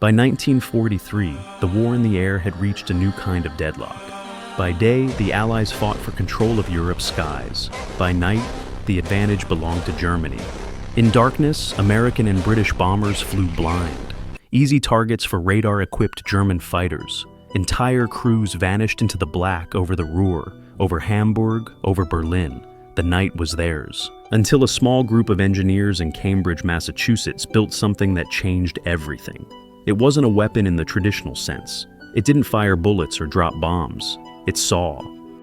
By 1943, the war in the air had reached a new kind of deadlock. By day, the Allies fought for control of Europe's skies. By night, the advantage belonged to Germany. In darkness, American and British bombers flew blind, easy targets for radar-equipped German fighters. Entire crews vanished into the black over the Ruhr, over Hamburg, over Berlin. The night was theirs, until a small group of engineers in Cambridge, Massachusetts built something that changed everything. It wasn't a weapon in the traditional sense. It didn't fire bullets or drop bombs. It saw.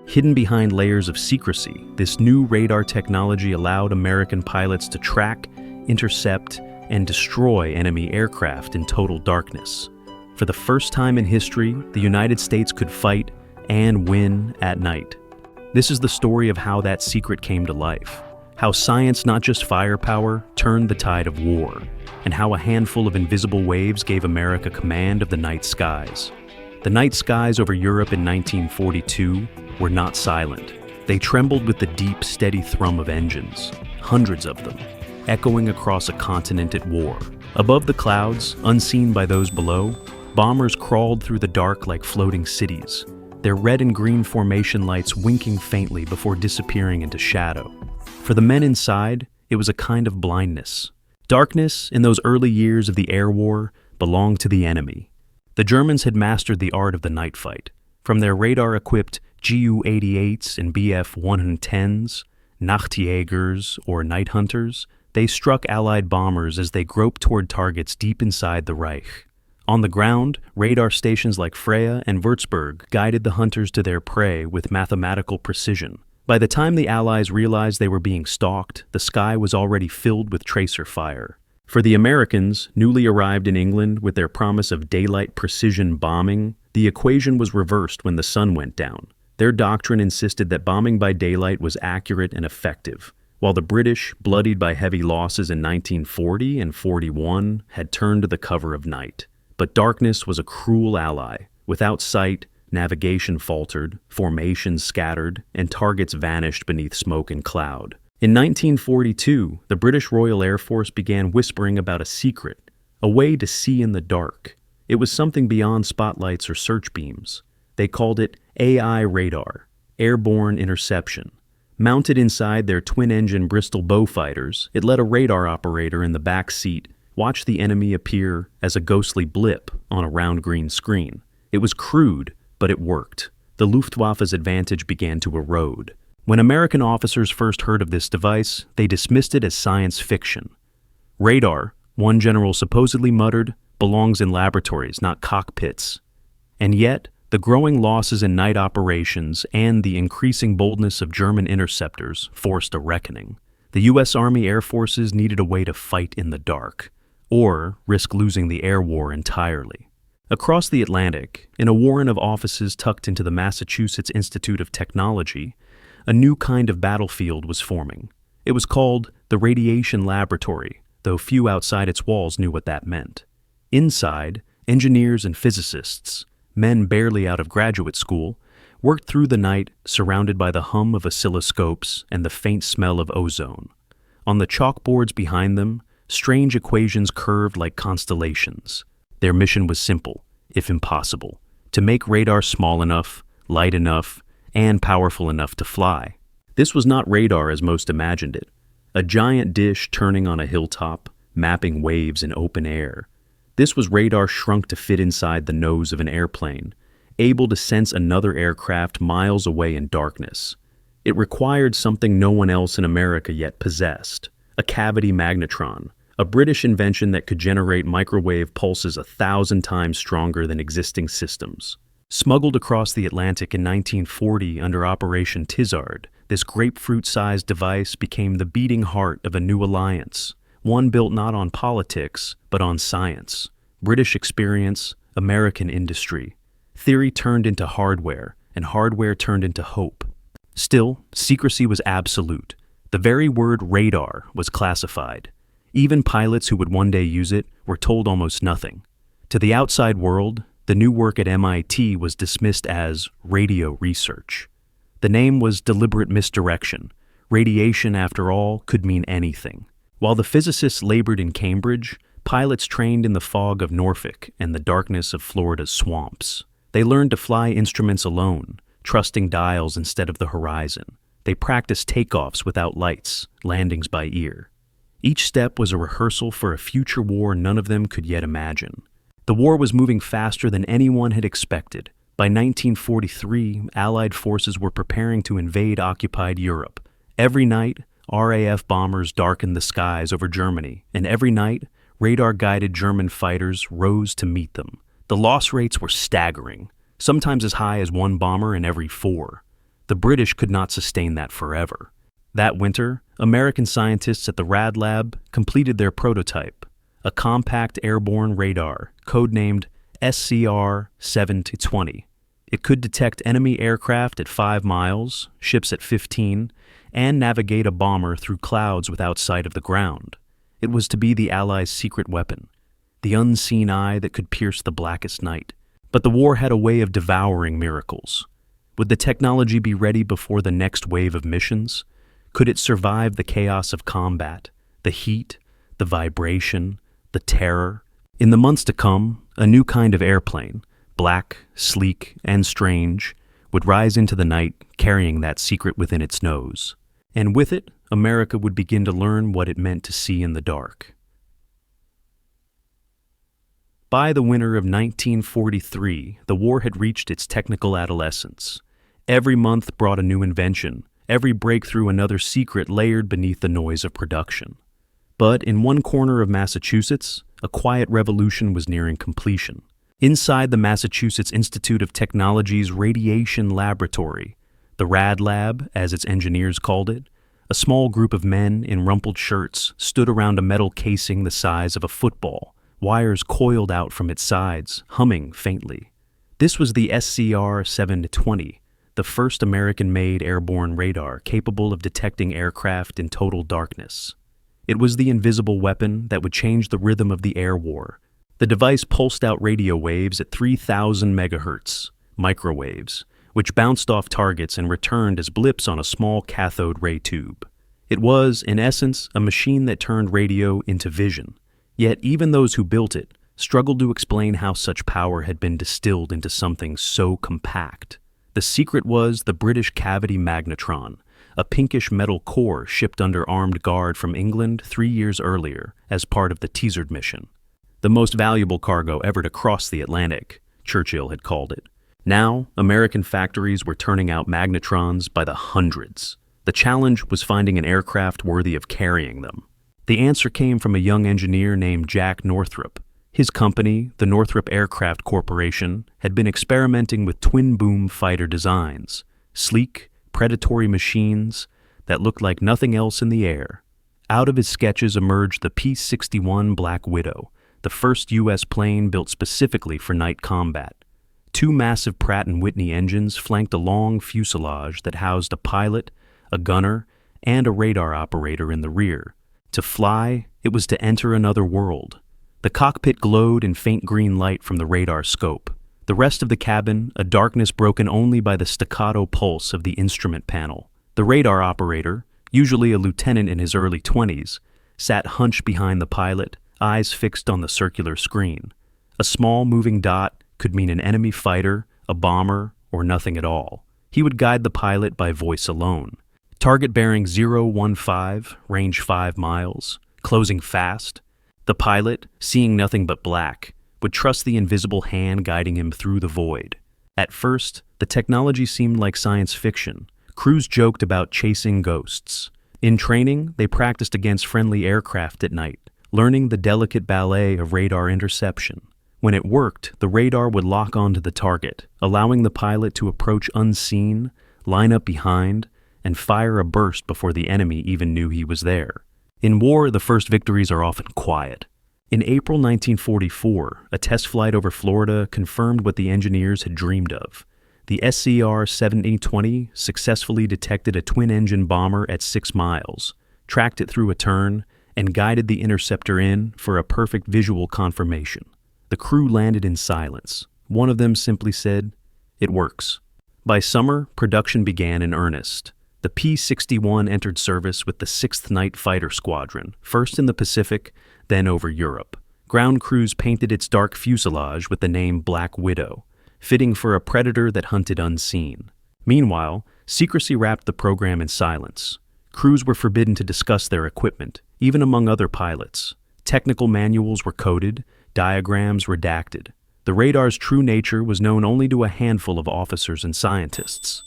Hidden behind layers of secrecy, this new radar technology allowed American pilots to track, intercept, and destroy enemy aircraft in total darkness. For the first time in history, the United States could fight and win at night. This is the story of how that secret came to life, how science, not just firepower, turned the tide of war, and how a handful of invisible waves gave America command of the night skies. The night skies over Europe in 1942 were not silent. They trembled with the deep, steady thrum of engines, hundreds of them, echoing across a continent at war. Above the clouds, unseen by those below, bombers crawled through the dark like floating cities, their red and green formation lights winking faintly before disappearing into shadow. For the men inside, it was a kind of blindness. Darkness, in those early years of the air war, belonged to the enemy. The Germans had mastered the art of the night fight. From their radar-equipped GU-88s and Bf-110s, Nachtjägers or night hunters, they struck Allied bombers as they groped toward targets deep inside the Reich. On the ground, radar stations like Freya and Würzburg guided the hunters to their prey with mathematical precision. By the time the Allies realized they were being stalked, the sky was already filled with tracer fire. For the Americans, newly arrived in England with their promise of daylight precision bombing, the equation was reversed when the sun went down. Their doctrine insisted that bombing by daylight was accurate and effective, while the British, bloodied by heavy losses in 1940 and 41, had turned to the cover of night. But darkness was a cruel ally. Without sight, navigation faltered, formations scattered, and targets vanished beneath smoke and cloud. In 1942, the British Royal Air Force began whispering about a secret, a way to see in the dark. It was something beyond spotlights or search beams. They called it AI radar, airborne interception. Mounted inside their twin-engine Bristol Beaufighters, it let a radar operator in the back seat watch the enemy appear as a ghostly blip on a round green screen. It was crude, but it worked. The Luftwaffe's advantage began to erode. When American officers first heard of this device, they dismissed it as science fiction. Radar, one general supposedly muttered, belongs in laboratories, not cockpits. And yet, the growing losses in night operations and the increasing boldness of German interceptors forced a reckoning. The U.S. Army Air Forces needed a way to fight in the dark, or risk losing the air war entirely. Across the Atlantic, in a warren of offices tucked into the Massachusetts Institute of Technology, a new kind of battlefield was forming. It was called the Radiation Laboratory, though few outside its walls knew what that meant. Inside, engineers and physicists, men barely out of graduate school, worked through the night surrounded by the hum of oscilloscopes and the faint smell of ozone. On the chalkboards behind them, strange equations curved like constellations. Their mission was simple, if impossible, to make radar small enough, light enough, and powerful enough to fly. This was not radar as most imagined it, a giant dish turning on a hilltop, mapping waves in open air. This was radar shrunk to fit inside the nose of an airplane, able to sense another aircraft miles away in darkness. It required something no one else in America yet possessed, a cavity magnetron, a British invention that could generate microwave pulses 1,000 times stronger than existing systems. Smuggled across the Atlantic in 1940 under Operation Tizard, this grapefruit-sized device became the beating heart of a new alliance, one built not on politics, but on science. British experience, American industry. Theory turned into hardware, and hardware turned into hope. Still, secrecy was absolute. The very word radar was classified. Even pilots who would one day use it were told almost nothing. To the outside world, the new work at MIT was dismissed as radio research. The name was deliberate misdirection. Radiation, after all, could mean anything. While the physicists labored in Cambridge, Pilots trained in the fog of Norfolk and the darkness of Florida's swamps. They learned to fly instruments alone, trusting dials instead of the horizon. They practiced takeoffs without lights, landings by ear. Each step was a rehearsal for a future war none of them could yet imagine. The war was moving faster than anyone had expected. By 1943, Allied forces were preparing to invade occupied Europe. Every night, RAF bombers darkened the skies over Germany, and every night, radar-guided German fighters rose to meet them. The loss rates were staggering, sometimes as high as one bomber in every 4. The British could not sustain that forever. That winter, American scientists at the Rad Lab completed their prototype, a compact airborne radar, codenamed SCR-7-20. It could detect enemy aircraft at 5 miles, ships at 15, and navigate a bomber through clouds without sight of the ground. It was to be the Allies' secret weapon, the unseen eye that could pierce the blackest night. But the war had a way of devouring miracles. Would the technology be ready before the next wave of missions? Could it survive the chaos of combat, the heat, the vibration, the terror? In the months to come, a new kind of airplane, black, sleek, and strange, would rise into the night carrying that secret within its nose. And with it, America would begin to learn what it meant to see in the dark. By the winter of 1943, the war had reached its technical adolescence. Every month brought a new invention, every breakthrough another secret layered beneath the noise of production. But in one corner of Massachusetts, a quiet revolution was nearing completion. Inside the Massachusetts Institute of Technology's Radiation Laboratory, the Rad Lab, as its engineers called it, a small group of men in rumpled shirts stood around a metal casing the size of a football, wires coiled out from its sides, humming faintly. This was the SCR-7-20, the first American-made airborne radar capable of detecting aircraft in total darkness. It was the invisible weapon that would change the rhythm of the air war. The device pulsed out radio waves at 3,000 megahertz, microwaves, which bounced off targets and returned as blips on a small cathode ray tube. It was, in essence, a machine that turned radio into vision. Yet even those who built it struggled to explain how such power had been distilled into something so compact. The secret was the British cavity magnetron, a pinkish metal core shipped under armed guard from England 3 years earlier as part of the Teasard mission. The most valuable cargo ever to cross the Atlantic, Churchill had called it. Now, American factories were turning out magnetrons by the hundreds. The challenge was finding an aircraft worthy of carrying them. The answer came from a young engineer named Jack Northrop. His company, the Northrop Aircraft Corporation, had been experimenting with twin-boom fighter designs, sleek, predatory machines that looked like nothing else in the air. Out of his sketches emerged the P-61 Black Widow, the first U.S. plane built specifically for night combat. 2 massive Pratt & Whitney engines flanked a long fuselage that housed a pilot, a gunner, and a radar operator in the rear. To fly, it was to enter another world. The cockpit glowed in faint green light from the radar scope. The rest of the cabin, a darkness broken only by the staccato pulse of the instrument panel. The radar operator, usually a lieutenant in his early 20s, sat hunched behind the pilot, eyes fixed on the circular screen. A small moving dot could mean an enemy fighter, a bomber, or nothing at all. He would guide the pilot by voice alone. Target bearing 015, range 5 miles, closing fast. The pilot, seeing nothing but black, would trust the invisible hand guiding him through the void. At first, the technology seemed like science fiction. Crews joked about chasing ghosts. In training, they practiced against friendly aircraft at night, learning the delicate ballet of radar interception. When it worked, the radar would lock onto the target, allowing the pilot to approach unseen, line up behind, and fire a burst before the enemy even knew he was there. In war, the first victories are often quiet. In April 1944, a test flight over Florida confirmed what the engineers had dreamed of. The SCR-7-20 successfully detected a twin-engine bomber at 6 miles, tracked it through a turn, and guided the interceptor in for a perfect visual confirmation. The crew landed in silence. One of them simply said, "It works." By summer, production began in earnest. The P-61 entered service with the 6th Night Fighter Squadron, first in the Pacific, then over Europe. Ground crews painted its dark fuselage with the name Black Widow, fitting for a predator that hunted unseen. Meanwhile, secrecy wrapped the program in silence. Crews were forbidden to discuss their equipment, even among other pilots. Technical manuals were coded, diagrams redacted. The radar's true nature was known only to a handful of officers and scientists.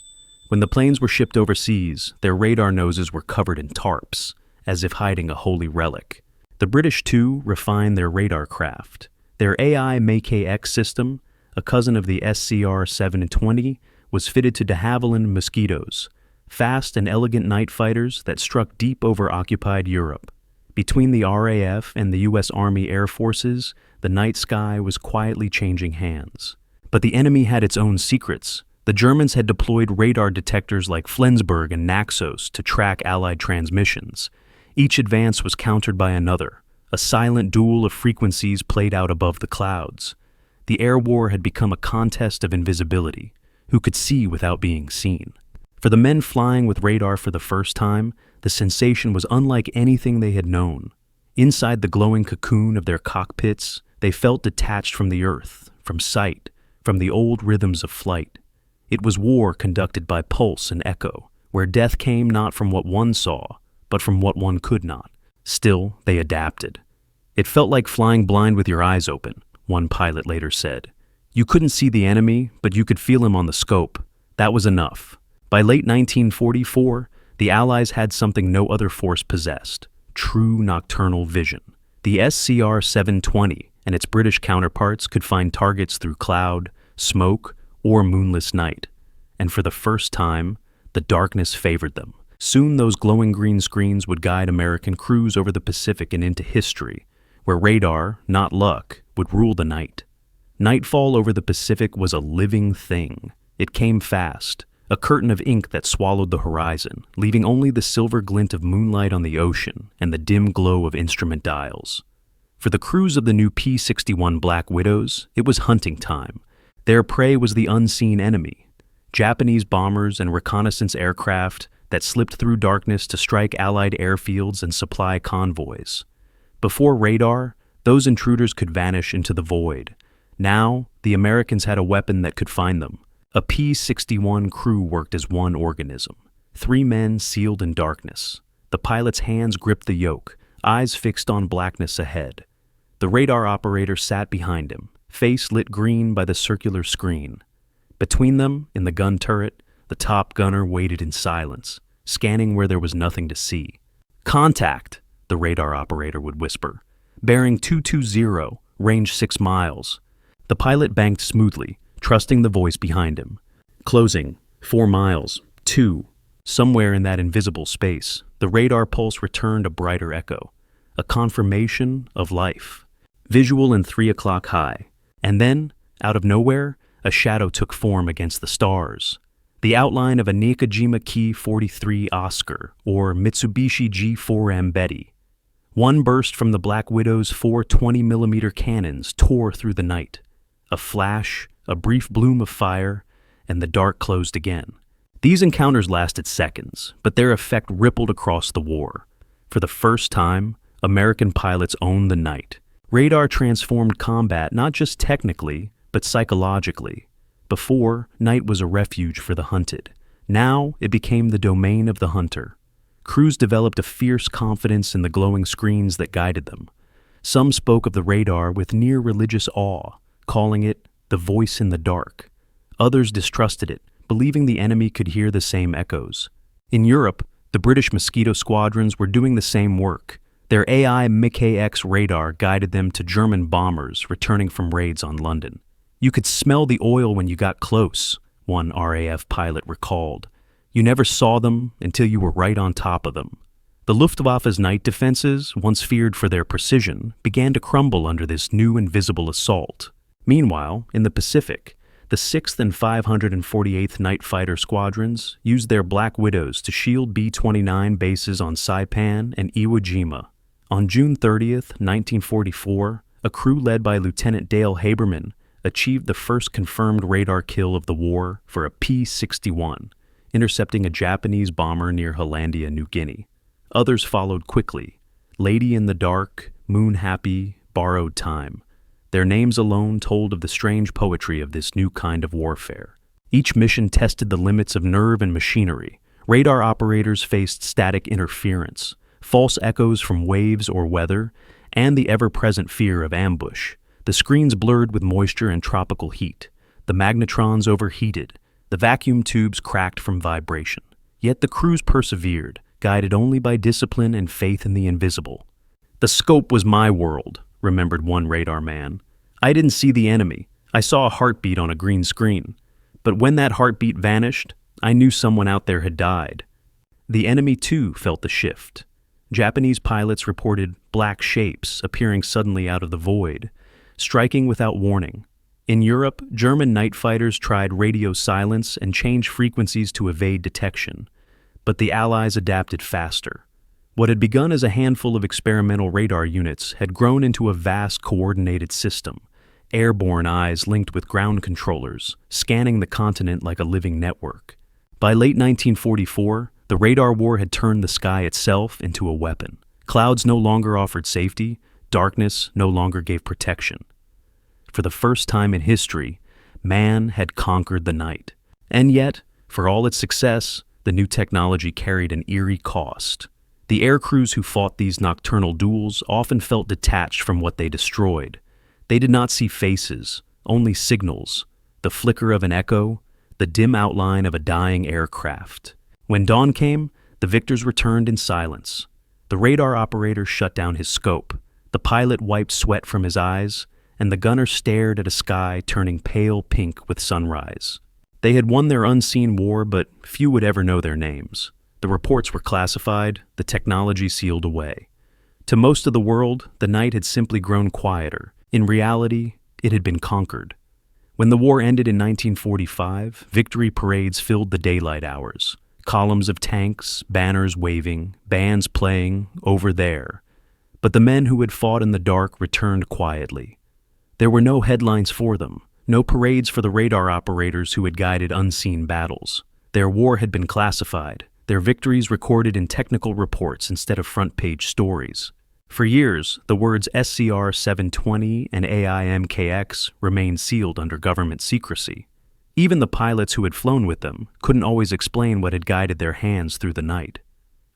When the planes were shipped overseas, their radar noses were covered in tarps, as if hiding a holy relic. The British, too, refined their radar craft. Their AI Make-X system, a cousin of the SCR-720, was fitted to de Havilland mosquitoes, fast and elegant night fighters that struck deep over occupied Europe. Between the RAF and the U.S. Army Air Forces, the night sky was quietly changing hands. But the enemy had its own secrets. The Germans had deployed radar detectors like Flensburg and Naxos to track Allied transmissions. Each advance was countered by another. A silent duel of frequencies played out above the clouds. The air war had become a contest of invisibility. Who could see without being seen? For the men flying with radar for the first time, the sensation was unlike anything they had known. Inside the glowing cocoon of their cockpits, they felt detached from the earth, from sight, from the old rhythms of flight. It was war conducted by pulse and echo, where death came not from what one saw, but from what one could not. Still, they adapted. It felt like flying blind with your eyes open, one pilot later said. You couldn't see the enemy, but you could feel him on the scope. That was enough. By late 1944, the Allies had something no other force possessed: true nocturnal vision. The SCR-720 and its British counterparts could find targets through cloud, smoke, or moonless night. And for the first time, the darkness favored them. Soon those glowing green screens would guide American crews over the Pacific and into history, where radar, not luck, would rule the night. Nightfall over the Pacific was a living thing. It came fast, a curtain of ink that swallowed the horizon, leaving only the silver glint of moonlight on the ocean and the dim glow of instrument dials. For the crews of the new P-61 Black Widows, it was hunting time. Their prey was the unseen enemy, Japanese bombers and reconnaissance aircraft that slipped through darkness to strike Allied airfields and supply convoys. Before radar, those intruders could vanish into the void. Now, the Americans had a weapon that could find them. A P-61 crew worked as one organism. 3 men sealed in darkness. The pilot's hands gripped the yoke, eyes fixed on blackness ahead. The radar operator sat behind him, face lit green by the circular screen. Between them, in the gun turret, the top gunner waited in silence, scanning where there was nothing to see. "Contact," the radar operator would whisper. "Bearing 220, range 6 miles. The pilot banked smoothly, trusting the voice behind him. Closing, 4 miles, 2. Somewhere in that invisible space, the radar pulse returned a brighter echo, a confirmation of life. Visual in 3 o'clock high. And then, out of nowhere, a shadow took form against the stars. The outline of a Nakajima Ki 43 Oscar, or Mitsubishi G4M Betty. One burst from the Black Widow's 4 20mm cannons tore through the night. A flash, a brief bloom of fire, and the dark closed again. These encounters lasted seconds, but their effect rippled across the war. For the first time, American pilots owned the night. Radar transformed combat not just technically, but psychologically. Before, night was a refuge for the hunted. Now, it became the domain of the hunter. Crews developed a fierce confidence in the glowing screens that guided them. Some spoke of the radar with near religious awe, calling it the voice in the dark. Others distrusted it, believing the enemy could hear the same echoes. In Europe, the British Mosquito squadrons were doing the same work. Their AI Make-X radar guided them to German bombers returning from raids on London. "You could smell the oil when you got close," one RAF pilot recalled. "You never saw them until you were right on top of them." The Luftwaffe's night defenses, once feared for their precision, began to crumble under this new invisible assault. Meanwhile, in the Pacific, the 6th and 548th Night Fighter Squadrons used their Black Widows to shield B-29 bases on Saipan and Iwo Jima. On June 30th, 1944, a crew led by Lieutenant Dale Haberman achieved the first confirmed radar kill of the war for a P-61, intercepting a Japanese bomber near Hollandia, New Guinea. Others followed quickly. Lady in the Dark, Moon Happy, borrowed time. Their names alone told of the strange poetry of this new kind of warfare. Each mission tested the limits of nerve and machinery. Radar operators faced static interference, false echoes from waves or weather, and the ever-present fear of ambush. The screens blurred with moisture and tropical heat. The magnetrons overheated. The vacuum tubes cracked from vibration. Yet the crews persevered, guided only by discipline and faith in the invisible. "The scope was my world," remembered one radar man. "I didn't see the enemy. I saw a heartbeat on a green screen. But when that heartbeat vanished, I knew someone out there had died." The enemy, too, felt the shift. Japanese pilots reported black shapes appearing suddenly out of the void, striking without warning. In Europe, German night fighters tried radio silence and changed frequencies to evade detection. But the Allies adapted faster. What had begun as a handful of experimental radar units had grown into a vast coordinated system, airborne eyes linked with ground controllers, scanning the continent like a living network. By late 1944, the radar war had turned the sky itself into a weapon. Clouds no longer offered safety, darkness no longer gave protection. For the first time in history, man had conquered the night. And yet, for all its success, the new technology carried an eerie cost. The air crews who fought these nocturnal duels often felt detached from what they destroyed. They did not see faces, only signals, the flicker of an echo, the dim outline of a dying aircraft. When dawn came, the victors returned in silence. The radar operator shut down his scope, the pilot wiped sweat from his eyes, and the gunner stared at a sky turning pale pink with sunrise. They had won their unseen war, but few would ever know their names. The reports were classified, the technology sealed away. To most of the world, the night had simply grown quieter. In reality, it had been conquered. When the war ended in 1945, victory parades filled the daylight hours. Columns of tanks, banners waving, bands playing, over there. But the men who had fought in the dark returned quietly. There were no headlines for them, no parades for the radar operators who had guided unseen battles. Their war had been classified, their victories recorded in technical reports instead of front-page stories. For years, the words SCR-720 and AIMKX remained sealed under government secrecy. Even the pilots who had flown with them couldn't always explain what had guided their hands through the night.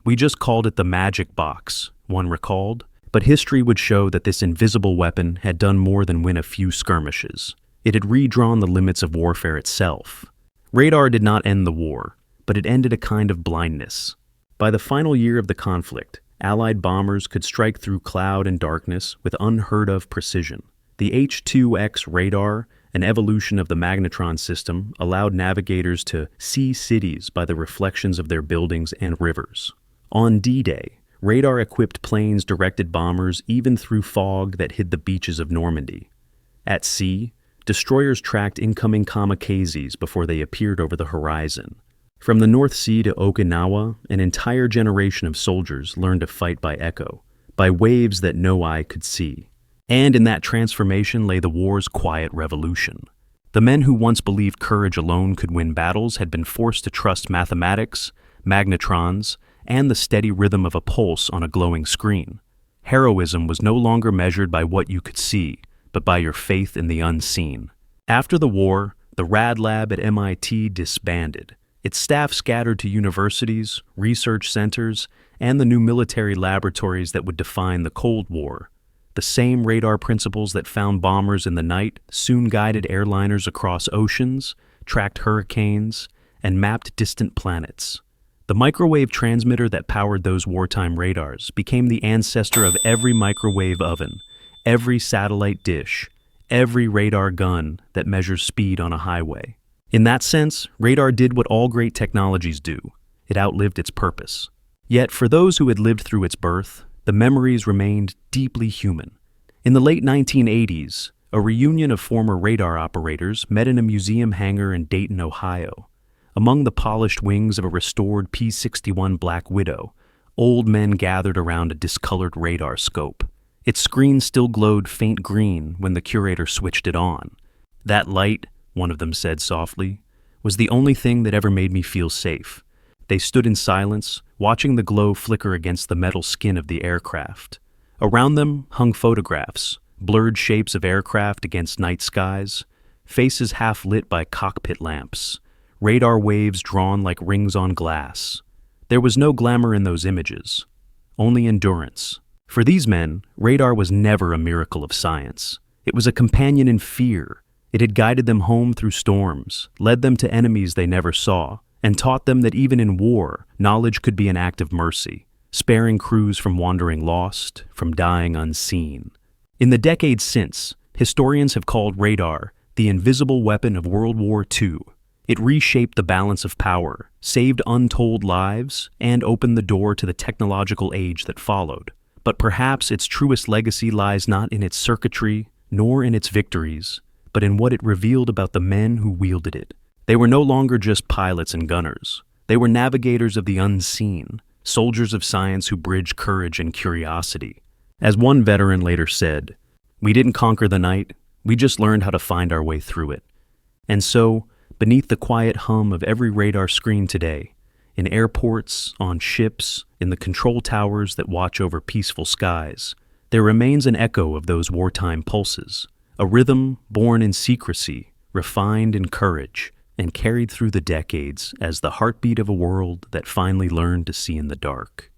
"We just called it the magic box," one recalled, but history would show that this invisible weapon had done more than win a few skirmishes. It had redrawn the limits of warfare itself. Radar did not end the war, but it ended a kind of blindness. By the final year of the conflict, Allied bombers could strike through cloud and darkness with unheard-of precision. The H-2X radar, an evolution of the magnetron system, allowed navigators to see cities by the reflections of their buildings and rivers. On D-Day, radar-equipped planes directed bombers even through fog that hid the beaches of Normandy. At sea, destroyers tracked incoming kamikazes before they appeared over the horizon. From the North Sea to Okinawa, an entire generation of soldiers learned to fight by echo, by waves that no eye could see. And in that transformation lay the war's quiet revolution. The men who once believed courage alone could win battles had been forced to trust mathematics, magnetrons, and the steady rhythm of a pulse on a glowing screen. Heroism was no longer measured by what you could see, but by your faith in the unseen. After the war, the Rad Lab at MIT disbanded. Its staff scattered to universities, research centers, and the new military laboratories that would define the Cold War. The same radar principles that found bombers in the night soon guided airliners across oceans, tracked hurricanes, and mapped distant planets. The microwave transmitter that powered those wartime radars became the ancestor of every microwave oven, every satellite dish, every radar gun that measures speed on a highway. In that sense, radar did what all great technologies do. It outlived its purpose. Yet for those who had lived through its birth, the memories remained deeply human. In the late 1980s, a reunion of former radar operators met in a museum hangar in Dayton, Ohio. Among the polished wings of a restored P-61 Black Widow, old men gathered around a discolored radar scope. Its screen still glowed faint green when the curator switched it on. "That light," one of them said softly, "was the only thing that ever made me feel safe." They stood in silence, watching the glow flicker against the metal skin of the aircraft. Around them hung photographs, blurred shapes of aircraft against night skies, faces half lit by cockpit lamps, radar waves drawn like rings on glass. There was no glamour in those images, only endurance. For these men, radar was never a miracle of science. It was a companion in fear. It had guided them home through storms, led them to enemies they never saw, and taught them that even in war, knowledge could be an act of mercy, sparing crews from wandering lost, from dying unseen. In the decades since, historians have called radar the invisible weapon of World War II. It reshaped the balance of power, saved untold lives, and opened the door to the technological age that followed. But perhaps its truest legacy lies not in its circuitry, nor in its victories, but in what it revealed about the men who wielded it. They were no longer just pilots and gunners. They were navigators of the unseen, soldiers of science who bridged courage and curiosity. As one veteran later said, "We didn't conquer the night, we just learned how to find our way through it." And so, beneath the quiet hum of every radar screen today, in airports, on ships, in the control towers that watch over peaceful skies, there remains an echo of those wartime pulses, a rhythm born in secrecy, refined in courage, and carried through the decades as the heartbeat of a world that finally learned to see in the dark.